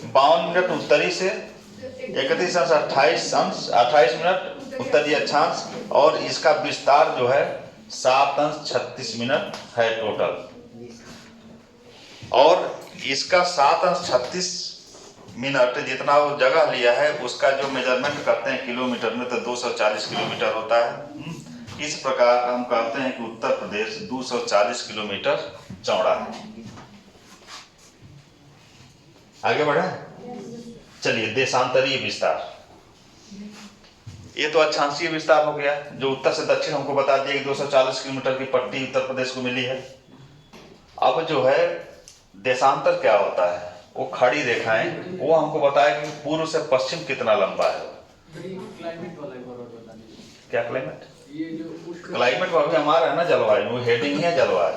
52 minute उत्तरी से, 31 अंश 28 मिनट उत्तरीय अक्षांश, और इसका विस्तार जो है 7 अंश 36 मिनट है टोटल। और इसका 7 अंश 36 मिनट जितना वो जगह लिया है उसका जो मेजरमेंट करते हैं किलोमीटर में तो 240 किलोमीटर होता है। इस प्रकार हम कहते हैं कि उत्तर प्रदेश 240 किलोमीटर चौड़ा है। आगे बढ़े, चलिए देशांतरीय विस्तार। ये तो अक्षांशीय विस्तार हो गया, जो उत्तर से दक्षिण हमको बता दिया कि 240 किलोमीटर की पट्टी उत्तर प्रदेश को मिली है। अब जो है देशांतर क्या होता है, वो खड़ी रेखाएं, वो हमको बताया कि पूर्व से पश्चिम कितना लंबा है। क्लाइमेट वाला क्या क्लाइमेट? ये जो क्लाइमेट वो हमारा है ना, जलवायु, वो हेडिंग है जलवायु।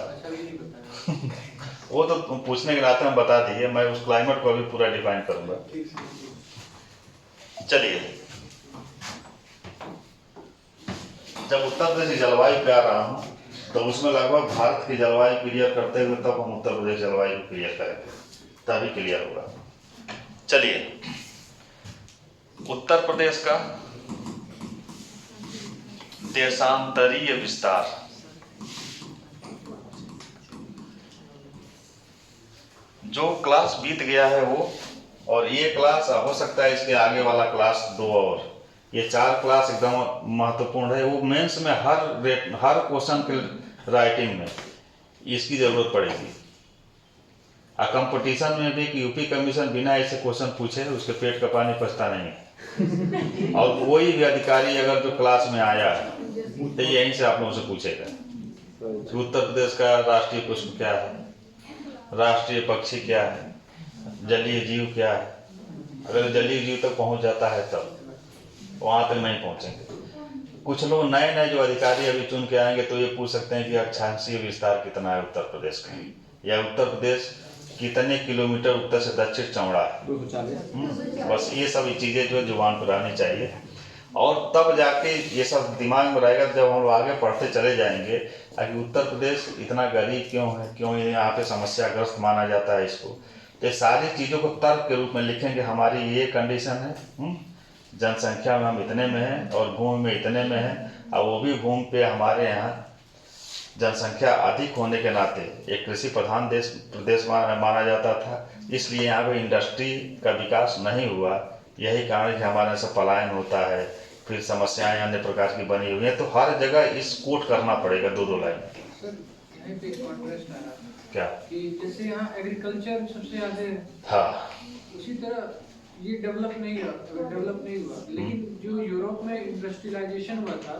वो तो पूछने के नाते हम बता दिए, मैं उस क्लाइमेट को अभी पूरा डिफाइन करूंगा। चलिए, जब उत्तर प्रदेश की जलवायु पे आ रहा हूं तो उसमें लगभग भारत की जलवायु क्लियर करते हुए तब हम उत्तर प्रदेश जलवायु को क्लियर करेंगे, तभी क्लियर होगा। चलिए, उत्तर प्रदेश का देशांतरीय विस्तार। जो क्लास बीत गया है वो, और ये क्लास हो सकता है इसके आगे वाला क्लास 2 और ये 4 क्लास एकदम महत्वपूर्ण है। वो मेंस में हर क्वेश्चन के राइटिंग में इसकी जरूरत पड़ेगी। कंपटीशन में भी कि यूपी कमीशन बिना ऐसे क्वेश्चन पूछे उसके पेट का पानी पचता नहीं है। और कोई भी अधिकारी अगर जो क्लास में आया है तो यहीं से आप लोगों से पूछेगा उत्तर प्रदेश का राष्ट्रीय पुष्प क्या है, राष्ट्रीय पक्षी क्या है, जलीय जीव क्या है। अगर जलीय जीव तक पहुंच जाता है तब, वहां तक नहीं पहुंचेंगे। कुछ लोग नए नए जो अधिकारी अभी चुन के आएंगे तो ये पूछ सकते हैं कि अक्षांशीय विस्तार कितना है उत्तर प्रदेश का, या उत्तर प्रदेश कितने किलोमीटर उत्तर से दक्षिण चौड़ा है। बस ये सब चीजें जो जुबान पर आनी चाहिए, और तब जाके ये सब दिमाग में रहेगा जब हम आगे पढ़ते चले जाएंगे कि उत्तर प्रदेश इतना गरीब क्यों है, क्यों यहाँ पे समस्याग्रस्त माना जाता है इसको। ये सारी चीज़ों को तर्क के रूप में लिखेंगे। हमारी ये कंडीशन है, जनसंख्या में हम इतने में हैं और भूमि में इतने में हैं, और वो भी भूमि पे हमारे यहाँ जनसंख्या अधिक होने के नाते एक कृषि प्रधान प्रदेश माना जाता था, इसलिए यहाँ पे इंडस्ट्री का विकास नहीं हुआ। यही कारण है कि हमारे यहाँ से पलायन होता है, फिर समस्याएं अन्य प्रकार की बनी हुई हैं। तो हर जगह इस कोट करना पड़ेगा 2-2 लाइन। क्या कि जैसे यहाँ एग्रीकल्चर सबसे ज्यादा है, हाँ, उसी तरह ये डेवलप नहीं हुआ, लेकिन जो यूरोप में इंडस्ट्रियलाइजेशन हुआ था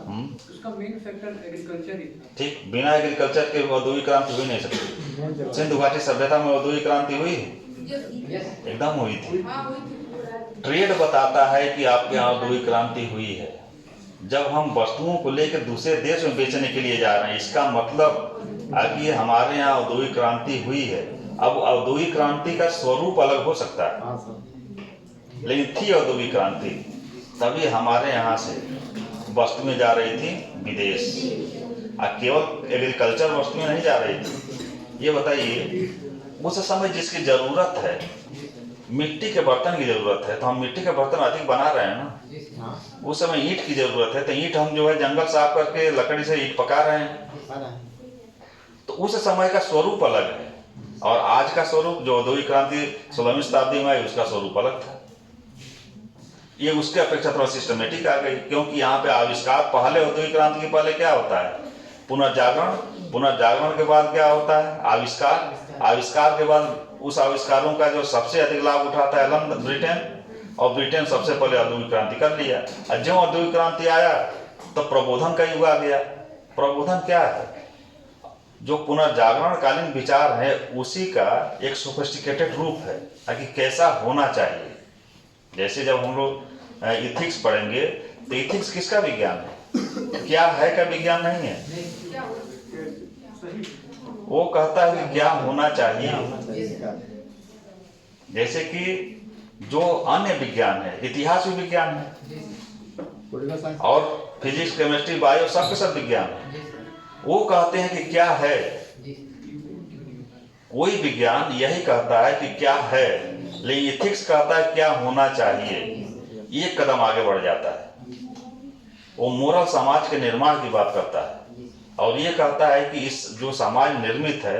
उसका मेन फैक्टर एग्रीकल्चर ही था। ठीक, बिना एग्रीकल्चर के औद्योगिक क्रांति हुई नहीं सकती। सिंधु घाटी सभ्यता में औद्योगिक क्रांति हुई, एकदम हुई थी। ट्रेड बताता है कि आपके यहाँ औद्योगिक क्रांति हुई है। जब हम वस्तुओं को लेकर दूसरे देश में बेचने के लिए जा रहे हैं, इसका मतलब कि हमारे यहाँ औद्योगिक क्रांति हुई है। अब औद्योगिक क्रांति का स्वरूप अलग हो सकता है, लेकिन थी औद्योगिक क्रांति, तभी हमारे यहाँ से वस्तुएं जा रही थी विदेश, केवल एग्रीकल्चर वस्तुएं नहीं जा रही थी। ये बताइए, उस समय जिसकी जरूरत है, मिट्टी के बर्तन की जरूरत है, तो हम मिट्टी के बर्तन अधिक बना रहे हैं ना। उस समय ईंट की जरूरत है, तो ईंट हम जो है जंगल साफ करके लकड़ी से ईंट पका रहे हैं। तो उस समय का स्वरूप अलग है, और आज का स्वरूप जो औद्योगिक क्रांति 16वीं शताब्दी में आई उसका स्वरूप अलग था। ये उसके अपेक्षा थोड़ा सिस्टमेटिक आ गई, क्योंकि यहाँ पे आविष्कार पहले, औद्योगिक क्रांति के पहले क्या होता है, पुनर्जागरण के बाद क्या होता है, आविष्कार के बाद उस आविष्कारों का जो सबसे अधिक लाभ उठाता है ब्रिटेन, और ब्रिटेन सबसे पहले औद्योगिक क्रांति कर लिया। और जो औद्योगिक क्रांति आया तो प्रबोधन का युग आ गया। प्रबोधन क्या है, जो पुनर्जागरणकालीन विचार है उसी का एक सोफिस्टिकेटेड रूप है कि कैसा होना चाहिए। जैसे जब हम लोग इथिक्स पढ़ेंगे तो इथिक्स किसका विज्ञान है, क्या है का विज्ञान नहीं है। वो कहता है कि क्या होना चाहिए। जैसे कि जो अन्य विज्ञान है, इतिहास भी विज्ञान है, और फिजिक्स, केमिस्ट्री, बायो सब विज्ञान है। वो कहते हैं कि क्या है, कोई विज्ञान यही कहता है कि क्या है, लेकिन एथिक्स कहता है क्या होना चाहिए, एक कदम आगे बढ़ जाता है। वो मोरल समाज के निर्माण की बात करता है और ये कहता है कि इस जो समाज निर्मित है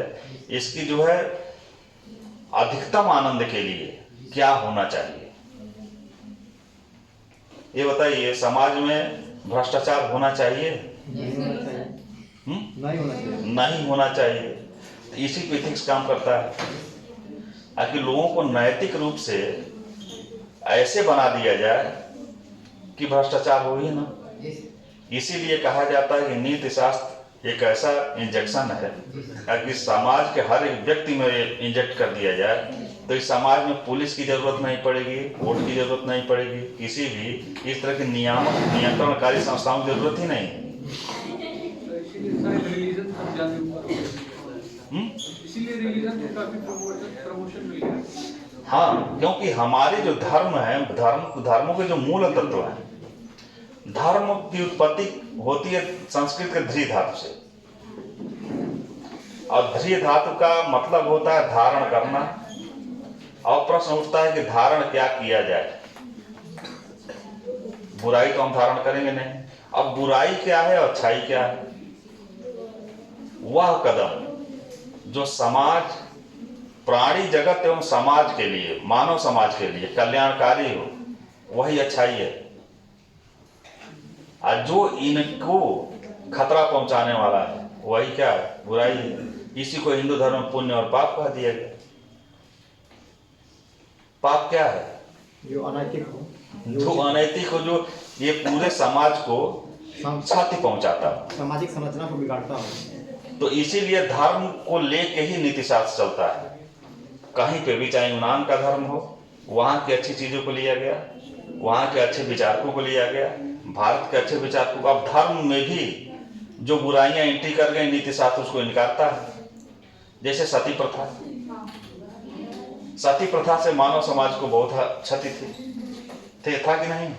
इसकी जो है अधिकतम आनंद के लिए क्या होना चाहिए। ये बताइए, समाज में भ्रष्टाचार होना चाहिए? नहीं होना चाहिए। तो इसी पे एथिक्स काम करता है ताकि लोगों को नैतिक रूप से ऐसे बना दिया जाए कि भ्रष्टाचार हो ही ना। इसीलिए कहा जाता है कि नीति शास्त्र एक ऐसा इंजेक्शन है ताकि समाज के हर एक व्यक्ति में इंजेक्ट कर दिया जाए, तो इस समाज में पुलिस की जरूरत नहीं पड़ेगी, वोट की जरूरत नहीं पड़ेगी, किसी भी इस तरह की नियामक नियंत्रणकारी संस्थाओं की जरूरत ही नहीं। इसीलिए रिलीजन को काफी प्रमोशन मिल गया। हाँ, क्योंकि हमारे जो धर्म है, धर्मों के जो मूल तत्व है, धर्म की उत्पत्ति होती है संस्कृत के ध्री धातु से, और ध्री धातु का मतलब होता है धारण करना। और प्रश्न उठता है कि धारण क्या किया जाए। बुराई तो हम धारण करेंगे नहीं। अब बुराई क्या है और अच्छाई क्या है? वह कदम जो समाज, प्राणी जगत एवं समाज के लिए, मानव समाज के लिए कल्याणकारी हो, वही अच्छाई है। और जो इनको खतरा पहुंचाने वाला है वही क्या है? बुराई है। इसी को हिंदू धर्म में पुण्य और पाप कह दिया गया। पाप क्या है? जो अनैतिक हो, जो अनैतिक हो, जो ये पूरे समाज को क्षति पहुंचाता है, सामाजिक संरचना को बिगाड़ता हो। तो इसीलिए धर्म को लेके ही नीति शास्त्र चलता है। कहीं पे भी, चाहे यूनान का धर्म हो, वहां की अच्छी चीजों को लिया गया, वहां के अच्छे विचारकों को लिया गया, भारत के अच्छे विचारकों को। अब धर्म में भी जो बुराइयां एंट्री कर गए, नीति शास्त्र उसको इनकारता है। जैसे सती प्रथा, सती प्रथा से मानव समाज को बहुत क्षति थी, था कि नहीं?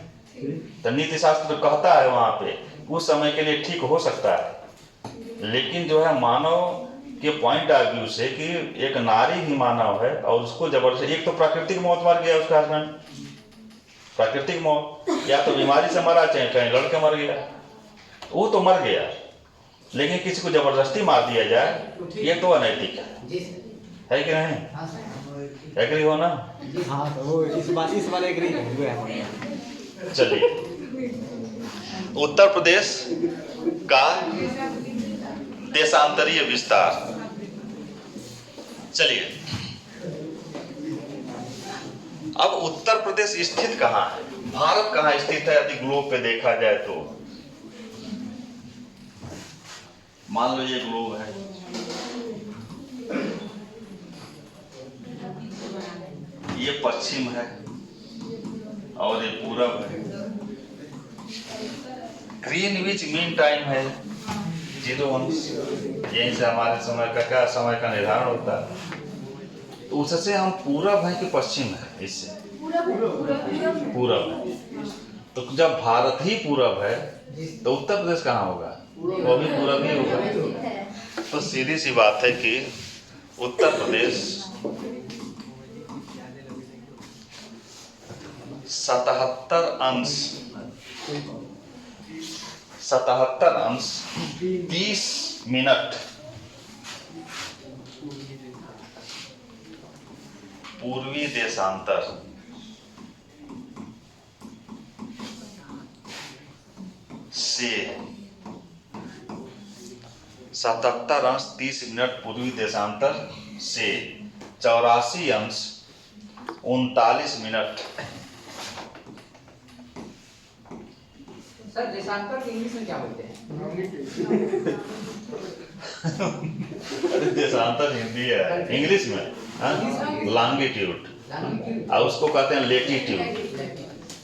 तो नीति शास्त्र कहता है वहां पे उस समय के लिए ठीक हो सकता है, लेकिन जो है मानव के पॉइंट ऑफ व्यू से कि एक नारी भी मानव है और उसको जबरदस्ती, एक तो प्राकृतिक मौत मर गया उसका हस्बैंड, प्राकृतिक मौत, या तो बीमारी से मरा, चाहे कहीं लड़के मर गया, वो तो मर गया, लेकिन किसी को जबरदस्ती मार दिया जाए, ये तो अनैतिक है कि नहीं? एग्री हो ना? हाँ, तो वो इस बार एग्री हुए हैं। चलिए, उत्तर प्रदेश का देशांतरीय विस्तार। चलिए, अब उत्तर प्रदेश स्थित कहाँ है? भारत कहाँ स्थित है यदि ग्लोब पे देखा जाए तो? मान लो ये ग्लोब है, ये पश्चिम है और ये पूरब है। ग्रीनविच मीन टाइम है 01, यहीं से हमारे समय का क्या समय का निर्धारण होता है। तो उससे हम पूरब है कि पश्चिम है? इससे पूरब है। तो जब भारत ही पूरब है तो उत्तर प्रदेश कहाँ होगा? वो भी पूरब ही होगा। तो सीधी सी बात है कि उत्तर प्रदेश 77 अंश 30 मिनट पूर्वी देशांतर से 77 अंश 30 मिनट पूर्वी देशांतर से 84 अंश 39 मिनट। सर देशांतर इंग्लिश में क्या बोलते हैं? अरे देशांतर हिंदी है, इंग्लिश में लॉन्गिट्यूड, और उसको कहते हैं लेटीट्यूड,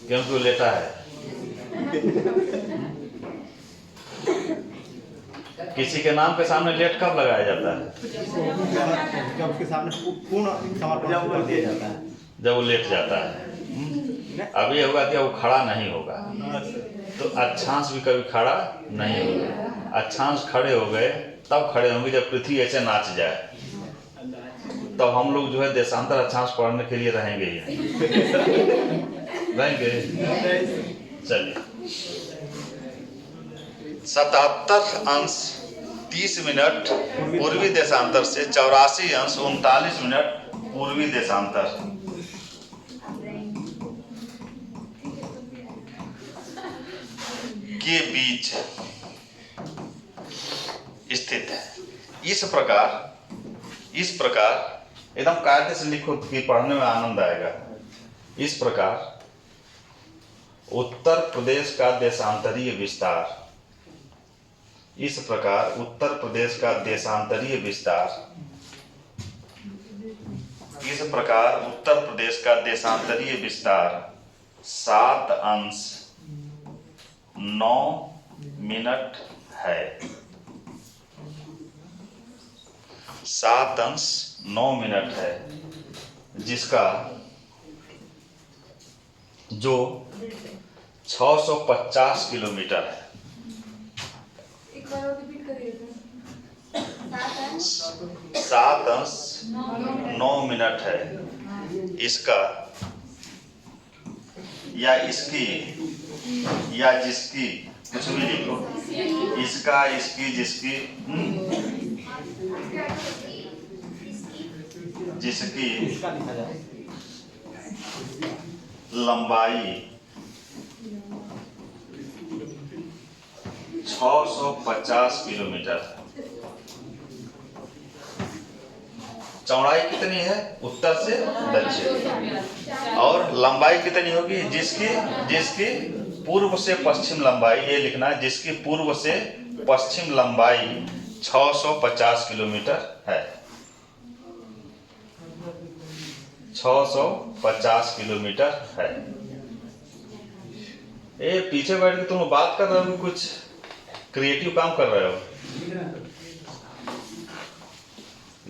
क्योंकि वो लेटा है। किसी के नाम के सामने लेट कब लगाया जाता है? जब उसके सामने पूर्ण समर्पण कर दिया जाता है, जब वो लेट जाता है। अब ये होगा कि वो खड़ा नहीं होगा, तो अक्षांश भी कभी खड़ा नहीं होगा। अक्षांश खड़े हो गए तब खड़े होंगे जब पृथ्वी ऐसे नाच जाए। तब हम लोग जो है देशांतर अक्षांश पढ़ने के लिए रहेंगे ही नहीं। रहेंगे? चलिए 77 अंश 30 मिनट पूर्वी देशांतर से 84 अंश 39 मिनट पूर्वी देशांतर के बीच स्थित है। इस प्रकार एकदम कायदे से लिखो कि पढ़ने में आनंद आएगा। इस प्रकार उत्तर प्रदेश का देशांतरीय विस्तार, इस प्रकार उत्तर प्रदेश का देशांतरीय विस्तार, इस प्रकार उत्तर प्रदेश का देशांतरीय विस्तार 7 अंश 9 मिनट है। 7 अंश 9 मिनट है, जिसका जो 650 किलोमीटर है। 7 अंश 9 मिनट है, इसका या इसकी या जिसकी, कुछ भी लिखो, इसका, इसकी, जिसकी, जिसकी इसका लिखा जाए लंबाई 650 किलोमीटर है। चौड़ाई कितनी है उत्तर से दक्षिण, और लंबाई कितनी होगी जिसकी पूर्व से पश्चिम लंबाई, ये लिखना है, जिसकी पूर्व से पश्चिम लंबाई 650 किलोमीटर है। 650 किलोमीटर है। ए पीछे बैठ के तुम बात कर रहे हो, कुछ क्रिएटिव काम कर रहे हो।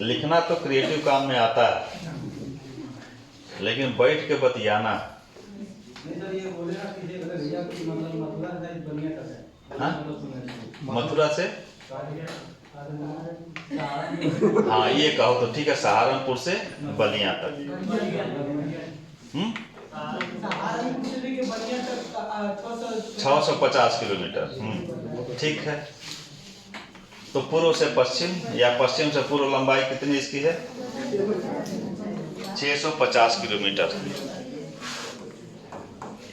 लिखना तो क्रिएटिव काम में आता है, लेकिन बैठ के बतियाना। हाँ? मथुरा से हाँ ये कहो तो ठीक है, सहारनपुर से बलिया तक। 650 किलोमीटर, ठीक है। तो पूर्व से पश्चिम या पश्चिम से पूर्व लंबाई कितनी इसकी है? 650 किलोमीटर।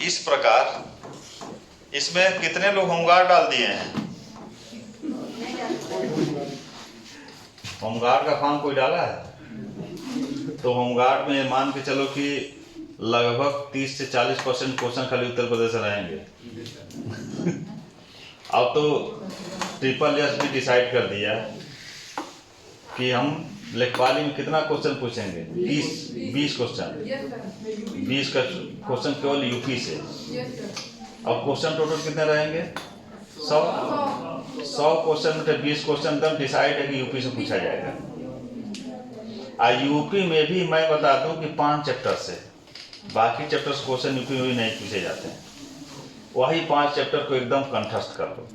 इस प्रकार इसमें कितने लोग होमगार्ड डाल दिए हैं? होमगार्ड का फॉर्म कोई डाला है? तो होमगार्ड में मान के चलो कि लगभग 30 से 40% क्वेश्चन खाली उत्तर प्रदेश से रहेंगे। अब तो SSS भी डिसाइड कर दिया कि हम लेखपाली में कितना क्वेश्चन पूछेंगे, 20 क्वेश्चन, 20 का क्वेश्चन केवल यूपी से। अब क्वेश्चन टोटल कितने रहेंगे? 100 क्वेश्चन में 20 क्वेश्चन एकदम डिसाइड है कि यूपी से पूछा जाएगा। और यूपी में भी मैं बता दूं कि 5 चैप्टर से, बाकी चैप्टर्स क्वेश्चन यूपी में भी नहीं पूछे जाते हैं। वही 5 चैप्टर को एकदम कंठस्थ कर लो।